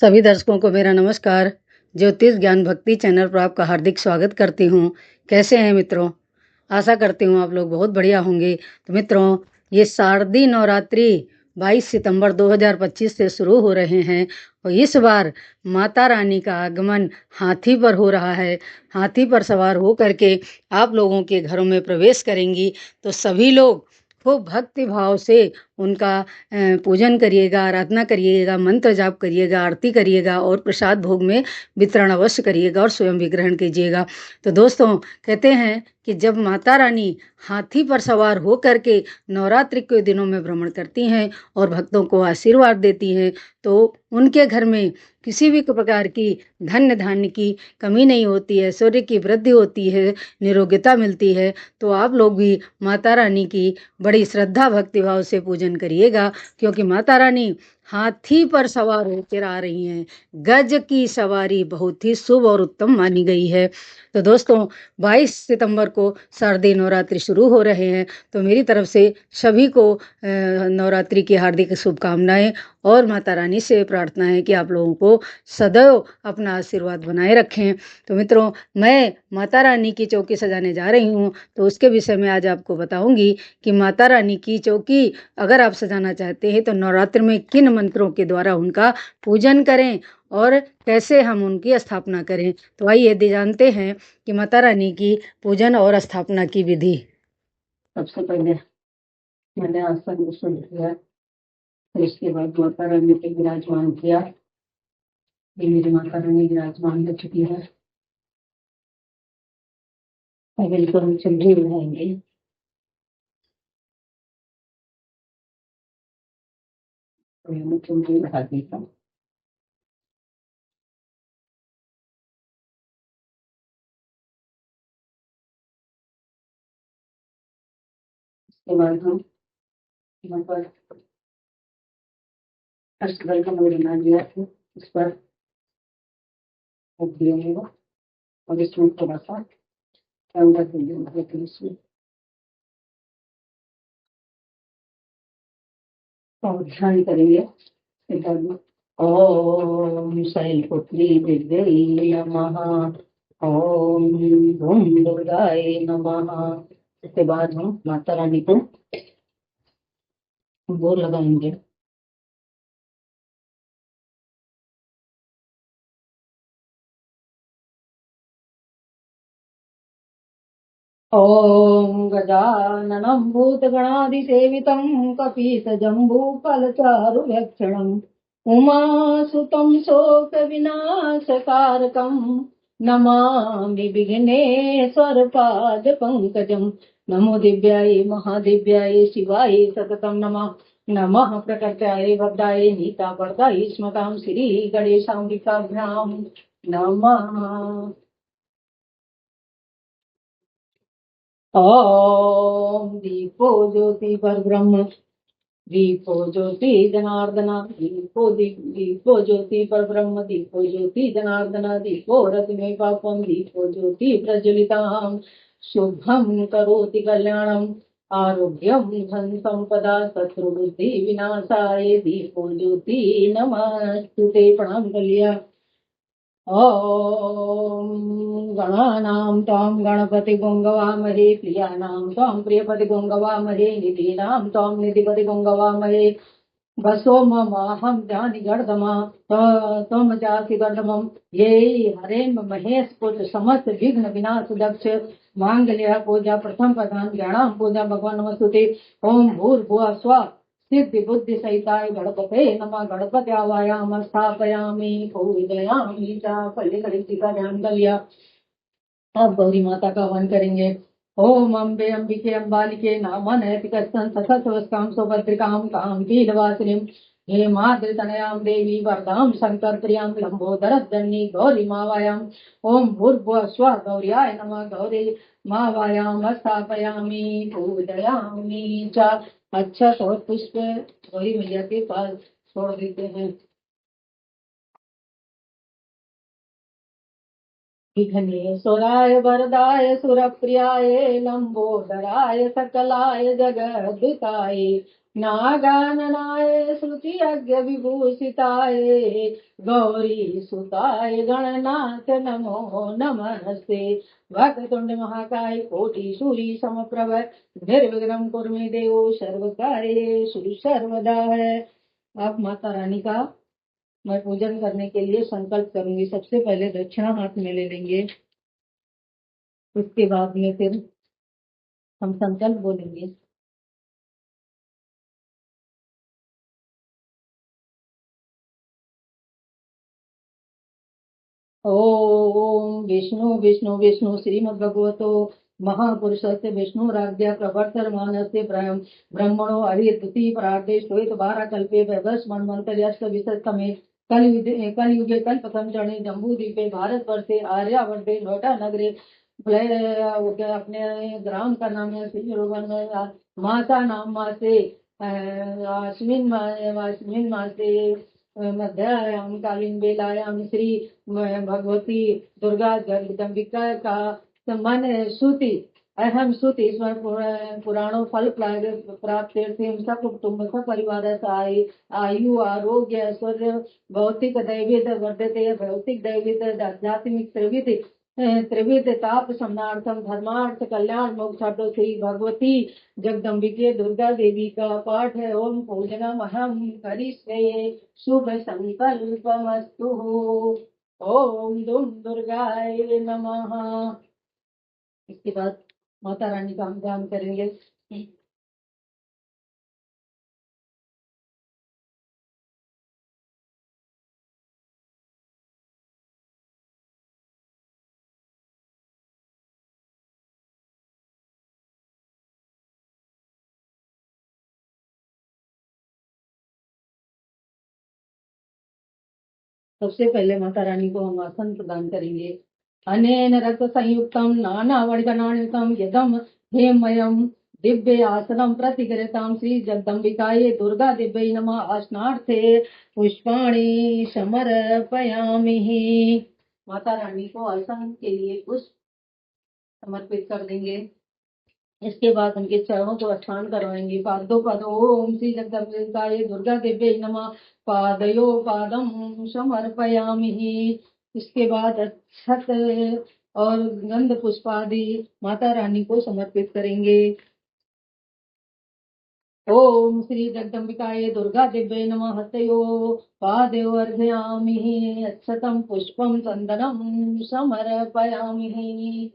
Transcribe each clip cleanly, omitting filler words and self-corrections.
सभी दर्शकों को मेरा नमस्कार। ज्योतिष ज्ञान भक्ति चैनल पर आपका हार्दिक स्वागत करती हूँ। कैसे हैं मित्रों? आशा करती हूँ आप लोग बहुत बढ़िया होंगे। तो मित्रों, ये शारदीय नवरात्रि 22 सितंबर 2025 से शुरू हो रहे हैं और इस बार माता रानी का आगमन हाथी पर हो रहा है। हाथी पर सवार हो करके आप लोगों के घरों में प्रवेश करेंगी। तो सभी लोग खूब भक्ति भाव से उनका पूजन करिएगा, आराधना करिएगा, मंत्र जाप करिएगा, आरती करिएगा और प्रसाद भोग में वितरण अवश्य करिएगा और स्वयं भी ग्रहण कीजिएगा। तो दोस्तों, कहते हैं कि जब माता रानी हाथी पर सवार हो करके नवरात्रि के दिनों में भ्रमण करती हैं और भक्तों को आशीर्वाद देती हैं, तो उनके घर में किसी भी प्रकार की धन्य धान्य की कमी नहीं होती है, ऐश्वर्य की वृद्धि होती है, निरोगिता मिलती है। तो आप लोग भी माता रानी की बड़ी श्रद्धा भक्ति भाव से पूजन करिएगा, क्योंकि माता रानी हाथी पर सवार होकर आ रही हैं। गज की सवारी बहुत ही शुभ और उत्तम मानी गई है। तो दोस्तों, 22 सितंबर को शारदीय नवरात्रि शुरू हो रहे हैं। तो मेरी तरफ से सभी को नवरात्रि की हार्दिक शुभकामनाएं और माता रानी से प्रार्थना है कि आप लोगों को सदैव अपना आशीर्वाद बनाए रखें। तो मित्रों, मैं माता रानी की चौकी सजाने जा रही हूँ, तो उसके विषय में आज आपको बताऊंगी कि माता रानी की चौकी अगर आप सजाना चाहते हैं तो नवरात्र में किन मंत्रों के द्वारा उनका पूजन करें और कैसे हम उनकी स्थापना करें। तो आइए जानते हैं कि माता रानी की पूजन और स्थापना की विधि। सबसे पहले मैंने आसन गुसल किया, फिर इसके बाद माता रानी को विराजमान किया। ये मेरी माता रानी विराजमान हो चुकी है। अब इनको हम चुल्ही बनाएंगे। तो मैं चुल्ही बना देता हूँ। इसके बाद हम यहाँ पर अष्टदल का मंदिर बना दिया है, इस पर रख दिया और इसमें थोड़ा सा ठंडा कर दिया इसमें और ध्यान करेंगे। इसके बाद में ओम शैलपुत्री विद्यै नमः, ओम धूम दुर्गाय नमः। इसके बाद हम माता रानी को वो लगाएंगे। ओम गजाननं भूतगणाधिसेवितं कपीतजम्बूफलचारुभक्षणं उमासुतं शोकविनाशकारकं नमामि विघ्नेश्वरपादपङ्कजं। नमो दिव्याय महादिव्याय शिवाय सततं नमः। नमः प्रकृत्याय भद्राय नीतापर्दाय स्मतां श्री गणेशाम्बिकाभ्यां नमः। ओम दीपो ज्योति परब्रह्म, दीपो ज्योति जनार्दन, दीपो ज्योति परब्रह्म, दीपो ज्योति जनार्दन, दीपो रतिमे पापम, दीपो ज्योति प्रज्वलिताम्, शुभम करोति कल्याणम, आरोग्यम धन संपदा, शत्रुबुद्धि विनाशाय, दीपो ज्योति नमस्तुते। प्रणाम कर लिया। ॐ गणानां त्वां गणपतिगुं गवामहे, प्रियाणां त्वां प्रियपतिगुं गवामहे, निधीनां त्वां निधिपतिगुं गवामहे। बसो ममाहं जानि गर्दमा त्वं जासि गर्दमम्। ये हरेम महेश पुत्र समस्त विघ्न विनाश दक्ष, मांगल्य पूजा प्रथम प्रधान ज्ञानां पूजा भगवान नमस्तुते। ओम भूर्भुवः स्वः सिद्धि बुद्धि सहिताय गणपते नमः। गणपति आवायाम स्थापयामि पूजयामि च। पहले गणेश का ध्यान कर लिया। अब गौरी माता का हवन करेंगे। ओम अम्बे अंबिके अम्बालिके नामन ऐतिकस्तन सतस्वस्काम सुभद्रिकां काम कीलवासिनीं हेमाद्रितनयां देवी वरदां शंकर प्रियां लंबोदर धन्नी गौरी मावायां। ओम भूर्भुवः स्वः गौर्याय नमः। गौरी मावायां स्थापयामि पूजयामि च। अच्छा, तो पुष्प गौरी मैया के पास छोड़ देते हैं। विघ्नेश्वराय वरदाय सुरप्रियाय लंबोदराय सकलाय जगद्दिताय नागाननाय श्रुति यज्ञ विभूषिताय गौरी सुताय गणनाथ नमो नमस्ते। वक्रतुंड महाकाय कोटि सूर्य समप्रभ निर्विघ्नं कुरु मे देव सर्व कार्येषु सर्वदा है। आप माता रानी का मैं पूजन करने के लिए संकल्प करूंगी। सबसे पहले दक्षिणा हाथ में ले लेंगे, उसके बाद में फिर हम संकल्प बोलेंगे। ओम विष्णु विष्णु विष्णु श्रीमद्भगवतो महापुरुषस्य विष्णुराज्ञा प्रवर्तमानस्य ब्रह्मणो हरिद्युति परार्धे श्वेत बाराकल्पे वैवस्वन्मन्त्रयस्य विशतमे कलयुगे कल्पतम चरणे जम्बूद्वीपे भारतवर्षे आर्यावर्ते नोएडा नगरे अपने ग्राम का नाम है श्री माता नाम मासे अश्विन मासे मध्यायाम कालीन बेलायाम श्री भगवती दुर्गा जगदम्बिका का सम्मान श्रुति अहम श्रुति ईश्वर पुराणों फल प्राप्त सब कुटुंब सब परिवार आयु आरोग्य ऐश्वर्य भौतिक दैवित वर्धते भौतिक दैवित आध्यात्मिक त्रिविध ताप शमनार्थम धर्मार्थ कल्याण मोक्षार्थ श्री भगवती जगदम्बिके दुर्गा देवी का पाठ है। ओम पूजनम अहम करिष्ये शुभ संकल्पमस्तु। ओम दुम दुर्गाय नमः। इसके बाद माता रानी का हम ध्यान करेंगे। सबसे पहले माता रानी को हम आसन प्रदान करेंगे। अनेन रथ संयुक्तम नाना वर्गनान्वितम यदम हेमयम दिव्य आसनम प्रतिगृहताम श्री जगदम्बिकाये दुर्गा दिव्य नमः। आसनार्थे पुष्पाणि समर्पयामि। माता रानी को आसन के लिए पुष्प समर्पित कर देंगे। इसके बाद उनके चरणों को स्नान करवाएंगे। पादों पदो ओम श्री जगदम्बिकाये दुर्गा देव्यै नमः पादयो पादम समर्पयामि। इसके बाद अक्षत और गंध पुष्पादि माता रानी को समर्पित करेंगे। ओम श्री जगदम्बिकाये दुर्गा दिव्यै नमः हस्तयो पादयो अर्घयामि अक्षतं पुष्पं चन्दनं समर्पयामि।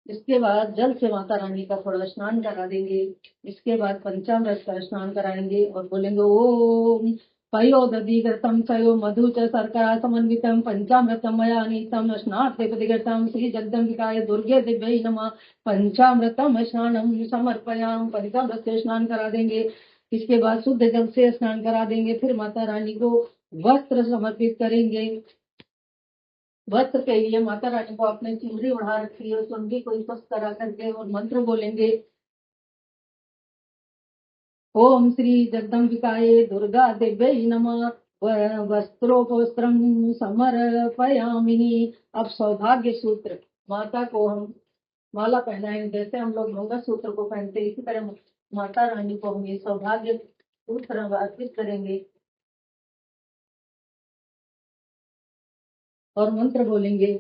इसके बाद जल से माता रानी का थोड़ा स्नान करा देंगे। इसके बाद पंचामृत का स्नान कराएंगे और बोलेंगे ओम पयोदधिगतम चयो मधु च शर्करा समन्वितम पंचामृतम मया नीतम स्नाते प्रतिगतम श्री जगदम्बिकाय दुर्गे दिव्यै नमः पंचामृतम स्नानम समर्पयाम। पंचामृत से स्नान करा देंगे। इसके बाद शुद्ध जल से स्नान करा देंगे। फिर माता रानी को वस्त्र समर्पित करेंगे। वस्त्र के लिए माता रानी को अपने चुनरी उड़ा रखी है, चुनरी को स्वस्थ करा करके और मंत्र बोलेंगे। ओम श्री जगदम्बिकाये दुर्गा देव्यै नमः वस्त्रोपवस्त्रम समर्पयामि। अब सौभाग्य सूत्र माता को हम माला पहनाएंगे। जैसे हम लोग मंगल सूत्र को पहनते इसी तरह माता रानी को हम ये सौभाग्य सूत्र अर्पित करेंगे और मंत्र बोलेंगे।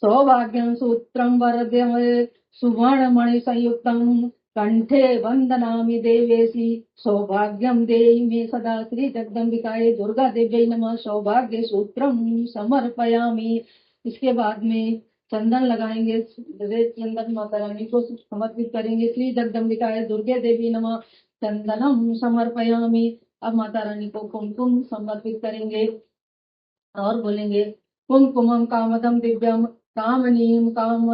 सौभाग्यम सूत्रम वरदे सुवर्ण मणि संयुक्तम कंठे वंदनामि देवेशी सौभाग्यम देहि मे सदा श्री जगदम्बिकाये दुर्गा देव्यै नमः सौभाग्य सूत्रम समर्पयामि। इसके बाद में चंदन लगाएंगे। चंदन माता रानी को समर्पित करेंगे। श्री जगदम्बिकाये दुर्गे देवी नमः चंदनम समर्पयामि। अब माता रानी को कुमकुम समर्पित करेंगे और बोलेंगे कुमकुमं कामदं दिव्यं कामनीं काम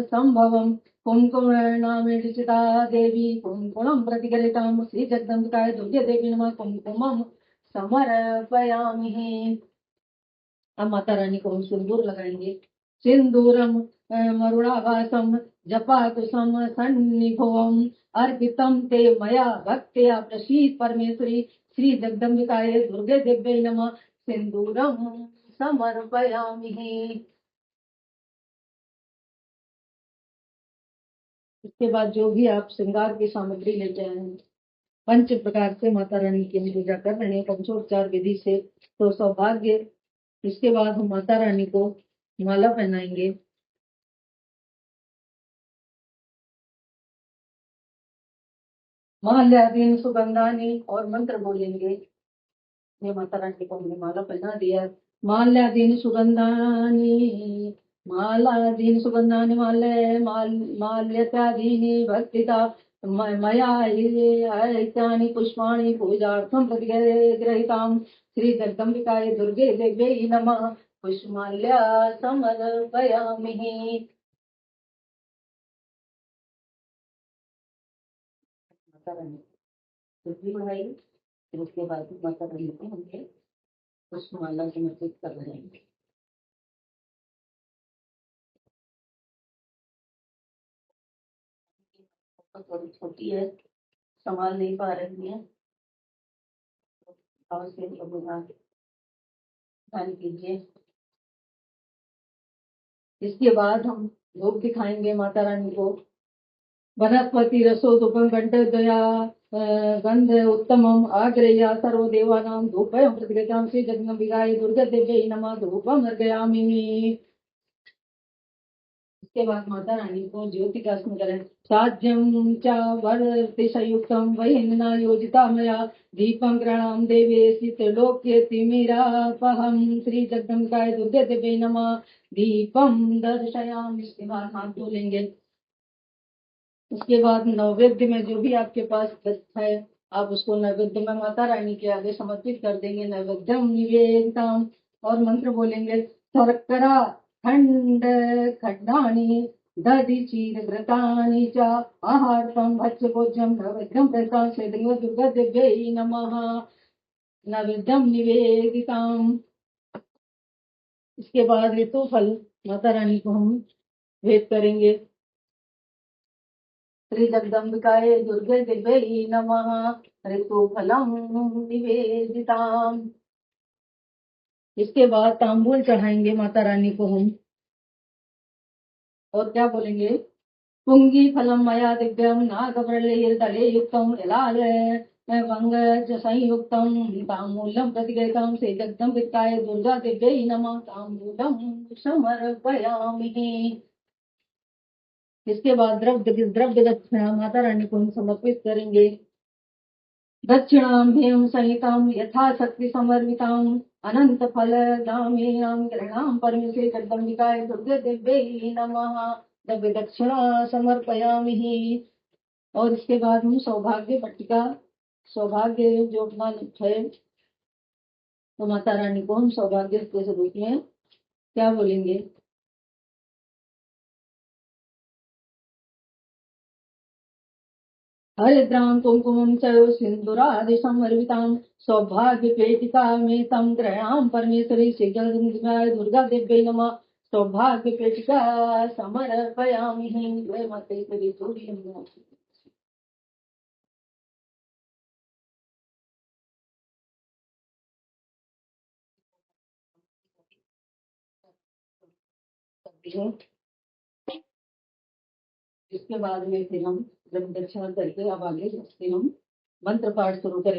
संभवं कुमकुमनामेटिता देवी कुमकुमं प्रतिगलितां श्री जगदम्बिकाय दुर्गे देवी नमः कुमकुमं समर्पयामि। अब माता रानी को हम सिंदूर लगाएंगे। सिंदूरम मरुणाभासम जपाकुसम सन्निभोम अर्पितम ते मया भक्त्या प्रसीद परमेश्वरी श्री जगदम्बिकाय दुर्गे देव्यै नमः सिंदूरम समर्पयामि। इसके बाद जो भी आप श्रृंगार की सामग्री लेके आए हैं, पंच प्रकार से माता रानी की हम पूजा कर रहे हैं पंचोपचार विधि से, तो सौभाग्य। इसके बाद हम माता रानी को माला पहनाएंगे। माल्यादीन सुगंधानी और मंत्र बोलेंगे। ये माता रानी को हमने माला पहना दिया। माल्यादीन सुगंधानी, मालादीन सुगंधानि माल्यत्यादीनि भक्तिता मया ऐतानि पुष्पाणि पूजार्थं प्रतिगृहीताम्। श्री जगदम्बिकायै दुर्गे देव्यै नमः। पुष्पमाल्या समर्पयामि। माता रानी दुर्गी बढ़ाई, फिर उसके बाद माता रानी को हमने पुष्पमाला समर्पित कर रहे हैं। थोड़ी छोटी है, संभाल नहीं पा रही है, और से ध्यान कीजिए। इसके बाद हम भोग दिखाएंगे माता रानी को। वनस्पति रसोदुपम गंधदया गंध उत्तमम आग्रह्य सर्वदेवानां धूपं प्रतिगतां श्री जगदम्बिकायै दुर्गादेव्यै नमः। धूपम अर्पयामि। इसके बाद माता रानी को ज्योति का स्मरण करें। साध्यं च वर्तिसयुक्तं वैहिना योजिता मया दीपं गृणाम देवे त्रिलोक्ये तिमिरापहं। श्री जगदम्बिकाय दुर्गे देवी नमः। दीपम दर्शयामि। इसके बाद हाथ धोलेंगे। उसके बाद नैवेद्य में जो भी आपके पास है, आप उसको नैवेद्य में माता रानी के आगे समर्पित कर देंगे। नैवेद्यम निवेदितम और मंत्र बोलेंगे। शर्करा खंड खंडानि दधि घृतानि च आहारं भक्ष्य भोज्यं नैवेद्यं प्रसाद श्री दुर्गा देव्यै नमः। नैवेद्यम निवेदितम। इसके बाद ऋतु फल माता रानी को हम भेंट करेंगे। श्री जगदम्बिकायै दुर्गे देव्यै नमः। ऋतुफलं निवेदिताम्। इसके बाद तांबूल चढ़ाएंगे माता रानी को हम, और क्या बोलेंगे। पुंगी फलम मया दिव्यम नागवल्लीर्दले युक्तम लाल पंकज संयुक्तम तांबूलम प्रतिगृहीतं श्री जगदम्बिकायै दुर्गा देव्यै नमः। तांबूलम समर्पयामि। इसके बाद द्रव्य दक्षिणा माता रानी को हम समर्पित करेंगे। दक्षिणाभ्यं सहितं यथाशक्ति समर्पिताम् अनंत फल दामेनां गृहां परमेश्वरी जगदम्बिकायै दुर्गे देव्यै नमः। द्रव्य दक्षिणा समर्पयामि। और इसके बाद हम सौभाग्य पट्टिका, सौभाग्य जो अपना है, तो माता रानी को हम सौभाग्य के रूप में क्या बोलेंगे। हरिद्रां कुंकुमं च सिन्दूरादिसमर्पितां सौभाग्यपेटिकामेतं गृह्णां परमेश्वरी श्रीजगदम्बिकायै दुर्गा देव्यै नमः। सौभाग्यपेटिका समर्पयामि। जय मातेश्वरी सूर्य इसके बाद में फिर हम जब दक्षिणा करके अब आगे हम मंत्र पाठ शुरू करेंगे।